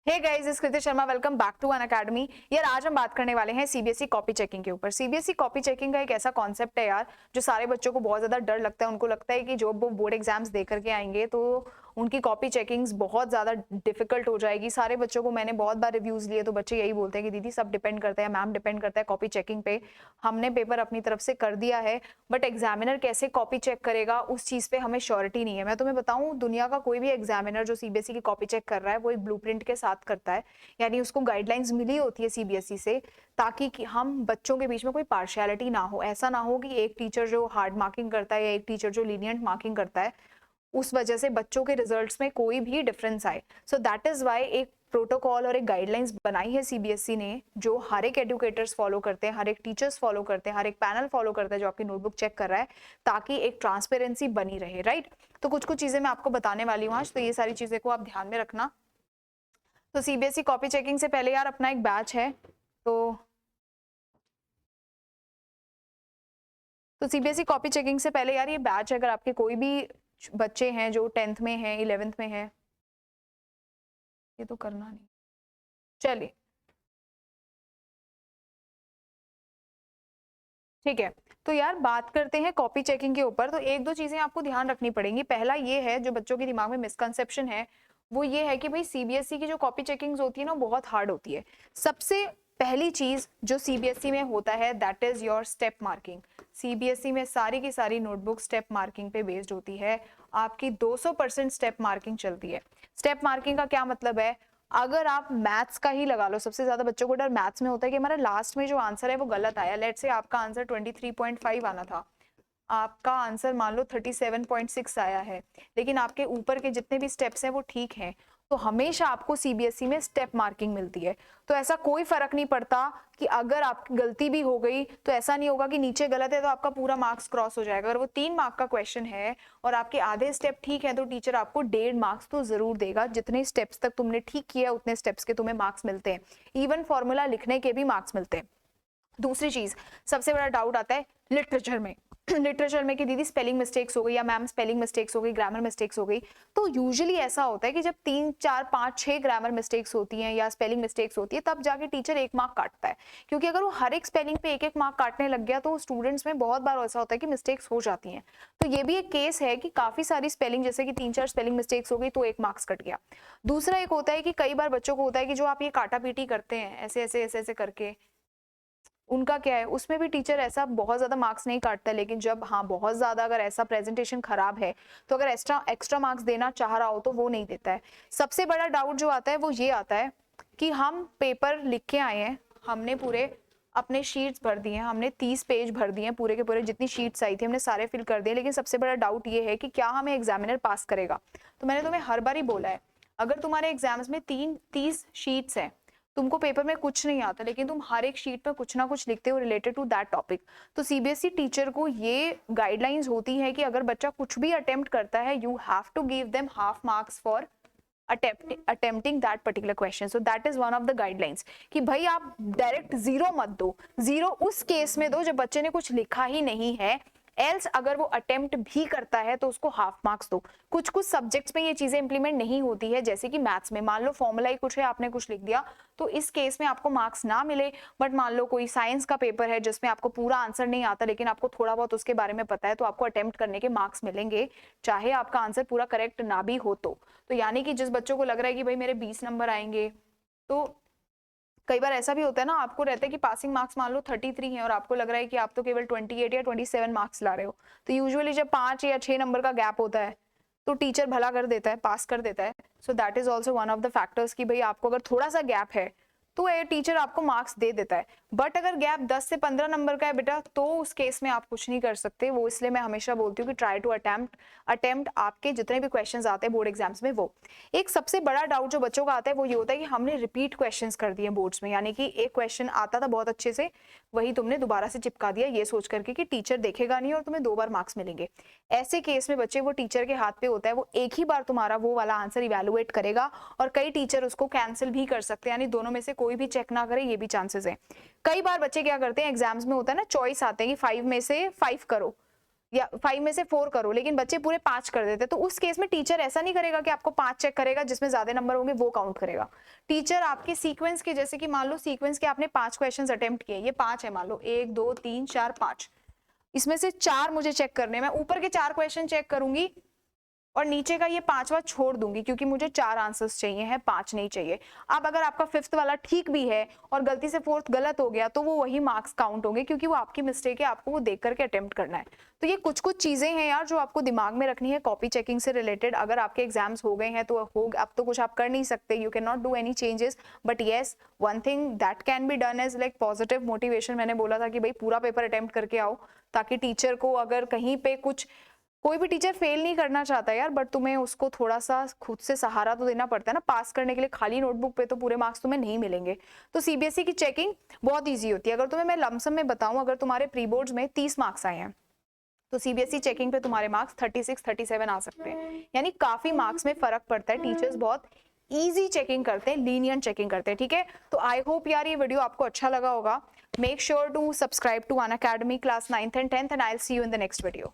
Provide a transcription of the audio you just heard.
Hey guys, is Kriti Sharma, welcome back to Unacademy. यार आज हम बात करने वाले हैं सीबीएसई कॉपी चेकिंग के ऊपर। सीबीएसई कॉपी चेकिंग का एक ऐसा कॉन्सेप्ट है यार जो सारे बच्चों को बहुत ज्यादा डर लगता है। उनको लगता है कि जो वो बोर्ड एग्जाम्स दे करके आएंगे तो उनकी कॉपी चेकिंग्स बहुत ज्यादा डिफिकल्ट हो जाएगी। सारे बच्चों को मैंने बहुत बार रिव्यूज लिए तो बच्चे यही बोलते हैं कि दीदी सब डिपेंड करता है, मैम डिपेंड करता है कॉपी चेकिंग पे। हमने पेपर अपनी तरफ से कर दिया है बट एग्जामिनर कैसे कॉपी चेक करेगा उस चीज पे हमें श्योरिटी नहीं है। मैं तुम्हें बताऊं, दुनिया का कोई भी एग्जामिनर जो सीबीएसई की कॉपी चेक कर रहा है वो एक ब्लूप्रिंट के साथ करता है, यानी उसको गाइडलाइंस मिली होती है सीबीएसई से ताकि कि हम बच्चों के बीच में कोई पार्शियलिटी ना हो। ऐसा ना हो कि एक टीचर जो हार्ड मार्किंग करता है या एक टीचर जो लीनियंट मार्किंग करता है उस वजह से बच्चों के रिजल्ट्स में कोई भी डिफरेंस आए। सो दैट इज वाई एक प्रोटोकॉल और एक गाइडलाइंस बनाई है सीबीएसई ने जो हर एक एडुकेटर्स फॉलो करते हैं, हर एक टीचर्स फॉलो करते हैं, हर एक पैनल फॉलो करता है जो आपकी नोटबुक चेक कर रहा है, ताकि एक ट्रांसपेरेंसी बनी रहे। राइट, तो कुछ कुछ चीजें मैं आपको बताने वाली हूँ आज, तो ये सारी चीजें को आप ध्यान में रखना। तो सीबीएसई कॉपी चेकिंग से पहले यार अपना एक बैच है, तो सीबीएसई कॉपी चेकिंग से पहले यार ये बैच अगर आपके कोई भी बच्चे हैं जो 10th में हैं, 11th में हैं, ये तो करना नहीं, चलिए ठीक है। तो यार बात करते हैं कॉपी चेकिंग के ऊपर। तो एक दो चीजें आपको ध्यान रखनी पड़ेंगी। पहला ये है जो बच्चों के दिमाग में मिसकंसेप्शन है वो ये है कि भाई सीबीएसई की जो कॉपी चेकिंग होती है ना बहुत हार्ड होती है। सबसे पहली चीज जो सीबीएसई में होता है that is your step marking. CBSE में सारी की सारी नोटबुक स्टेप मार्किंग पे बेस्ड होती है। आपकी 200% स्टेप मार्किंग चलती है। स्टेप मार्किंग का क्या मतलब है? अगर आप मैथ्स का ही लगा लो, सबसे ज्यादा बच्चों को डर मैथ्स में होता है कि हमारा लास्ट में जो आंसर है वो गलत आया। लेट्स से आपका आंसर 23.5 आना था, आपका आंसर मान लो 37.6 आया है, लेकिन आपके ऊपर के जितने भी स्टेप्स हैं वो ठीक हैं, तो हमेशा आपको सीबीएसई में स्टेप मार्किंग मिलती है। तो ऐसा कोई फर्क नहीं पड़ता कि अगर आपकी गलती भी हो गई तो ऐसा नहीं होगा कि नीचे गलत है तो आपका पूरा मार्क्स क्रॉस हो जाएगा। अगर वो 3 मार्क का क्वेश्चन है और आपके आधे स्टेप ठीक है तो टीचर आपको 1.5 मार्क्स तो जरूर देगा। जितने स्टेप्स तक तुमने ठीक किया उतने स्टेप्स के तुम्हें मार्क्स मिलते हैं। इवन फॉर्मूला लिखने के भी मार्क्स मिलते हैं। दूसरी चीज, सबसे बड़ा डाउट आता है लिटरेचर में। लिटरेचर में कि दीदी स्पेलिंग मिस्टेक्स हो गई या मैम स्पेलिंग मिस्टेक्स हो गई, ग्रामर मिस्टेक्स हो गई। तो यूजुअली ऐसा होता है कि जब 3 4 5 6 ग्रामर मिस्टेक्स होती हैं या स्पेलिंग मिस्टेक्स होती है तब जाके टीचर 1 मार्क काटता है, क्योंकि अगर वो हर एक स्पेलिंग पे 1 1 मार्क काटने लग गया तो स्टूडेंट्स में बहुत बार ऐसा होता है कि मिस्टेक्स हो जाती हैं। तो ये भी एक केस है कि काफी सारी स्पेलिंग, जैसे कि 3 4 स्पेलिंग मिस्टेक्स हो गई तो 1 मार्क्स कट गया। दूसरा एक होता है कि कई बार बच्चों को होता है कि जो आप ये काटा पीटी करते हैं ऐसे ऐसे ऐसे ऐसे करके, उनका क्या है उसमें भी टीचर ऐसा बहुत ज्यादा मार्क्स नहीं काटता। लेकिन जब हाँ बहुत ज्यादा अगर ऐसा प्रेजेंटेशन खराब है तो अगर एक्स्ट्रा मार्क्स देना चाह रहा हो तो वो नहीं देता है। सबसे बड़ा डाउट जो आता है वो ये आता है कि हम पेपर लिख के आए हैं, हमने पूरे अपने शीट्स भर दिए हैं, हमने 30 पेज भर दिए हैं, पूरे के पूरे जितनी शीट्स आई थी हमने सारे फिल कर दिए, लेकिन सबसे बड़ा डाउट ये है कि क्या हमें एग्जामिनर पास करेगा। तो मैंने तुम्हें हर बार ही बोला है, अगर तुम्हारे एग्जाम्स में 30 शीट्स हैं, तुमको पेपर में कुछ नहीं आता लेकिन तुम हर एक शीट पर कुछ ना कुछ लिखते हो रिलेटेड टू दैट टॉपिक, तो सीबीएसई टीचर को ये गाइडलाइंस होती है कि अगर बच्चा कुछ भी अटेम्प्ट करता है you have to give them half marks for attempting that particular question. So that is one of the guidelines कि भाई आप डायरेक्ट 0 मत दो। 0 उस केस में दो जब बच्चे ने कुछ लिखा ही नहीं है, एल्स अगर वो अटेम्प्ट भी करता है तो उसको हाफ मार्क्स दो। कुछ कुछ सब्जेक्ट्स में ये चीजें इंप्लीमेंट नहीं होती है, जैसे कि मैथ्स में मान लो फॉर्मूला ही कुछ है, आपने कुछ लिख दिया तो इस केस में आपको मार्क्स ना मिले। बट मान लो कोई साइंस का पेपर है जिसमें आपको पूरा आंसर नहीं आता लेकिन आपको थोड़ा बहुत उसके बारे में पता है तो आपको अटेम्प्ट करने के मार्क्स मिलेंगे, चाहे आपका आंसर पूरा करेक्ट ना भी हो तो यानी कि जिस बच्चों को लग रहा है कि भाई मेरे 20 नंबर आएंगे, तो कई बार ऐसा भी होता है ना, आपको रहता है कि पासिंग मार्क्स मान लो 33 हैं और आपको लग रहा है कि आप तो केवल 28 या 27 मार्क्स ला रहे हो, तो यूजुअली जब 5 या 6 नंबर का गैप होता है तो टीचर भला कर देता है, पास कर देता है। So that is also one of the factors कि भाई आपको अगर थोड़ा सा गैप है तो ये टीचर आपको मार्क्स दे देता है। बट अगर गैप 10 से 15 नंबर का है बेटा तो उस केस में आप कुछ नहीं कर सकते। वो इसलिए मैं हमेशा बोलती हूँ कि ट्राई टू अटेम्प्ट आपके जितने भी क्वेश्चंस आते हैं बोर्ड एग्जाम्स में। वो एक सबसे बड़ा डाउट जो बच्चों का आता है वो ये होता है कि हमने रिपीट क्वेश्चंस कर दिए बोर्ड्स में, यानी कि एक क्वेश्चन आता था बहुत अच्छे से वही तुमने दोबारा से चिपका दिया ये सोच करके कि टीचर देखेगा नहीं और तुम्हें 2 बार मार्क्स मिलेंगे। ऐसे केस में बच्चे वो टीचर के हाथ पे होता है, वो एक ही बार तुम्हारा वो वाला आंसर इवेलुएट करेगा और कई टीचर उसको कैंसिल भी कर सकते हैं, यानी दोनों में से कोई भी चेक ना करे, ये भी चांसेस है। कई बार बच्चे क्या करते हैं एग्जाम्स में होता है ना चॉइस आते हैं कि 5 में से 5 करो, या 5 में से 4 करो, लेकिन बच्चे पूरे 5 कर देते, तो उस केस में टीचर ऐसा नहीं करेगा कि आपको 5 चेक करेगा, जिसमें ज्यादा नंबर होंगे वो काउंट करेगा। टीचर आपके सीक्वेंस के, जैसे कि मान लो सीक्वेंस के आपने 5 क्वेश्चंस अटेम्प्ट किए, ये 5 है मान लो, 1 2 3 4 5, इसमें से 4 मुझे चेक करने हैं, मैं ऊपर के 4 क्वेश्चन चेक करूंगी और नीचे का ये 5वां छोड़ दूंगी, क्योंकि मुझे 4 आंसर्स चाहिए हैं, 5 नहीं चाहिए। अब अगर आपका 5th वाला ठीक भी है और गलती से 4th गलत हो गया, तो वो वही मार्क्स काउंट होंगे, क्योंकि वो आपकी मिस्टेक है, आपको वो देख करके अटेम्प्ट करना है। तो ये कुछ कुछ चीजें हैं यार जो आपको दिमाग में रखनी है कॉपी चेकिंग से रिलेटेड। अगर आपके एग्जाम्स हो गए हैं तो अब तो कुछ आप कर नहीं सकते, you can not do any changes, but yes one thing that can be done is like positive motivation. मैंने बोला था कि भाई पूरा पेपर अटेम्प्ट करके आओ, ताकि टीचर को अगर कहीं पे कुछ, कोई भी टीचर फेल नहीं करना चाहता यार, बट तुम्हें उसको थोड़ा सा खुद से सहारा तो देना पड़ता है ना पास करने के लिए। खाली नोटबुक पे तो पूरे मार्क्स तुम्हें नहीं मिलेंगे। तो सीबीएसई की चेकिंग बहुत इजी होती है। अगर तुम्हें मैं लमसम में बताऊं, अगर तुम्हारे प्री बोर्ड्स में 30 मार्क्स आए हैं, तो सीबीएसई चेकिंग पे तुम्हारे मार्क्स 36 37 आ सकते हैं, यानी काफी मार्क्स में फर्क पड़ता है। टीचर्स बहुत इजी चेकिंग करते हैं, लीनियंट चेकिंग करते हैं, ठीक है। तो आई होप यार ये वीडियो आपको अच्छा लगा होगा। Make sure to subscribe to Unacademy class 9th and 10th, and I'll see you in the next video.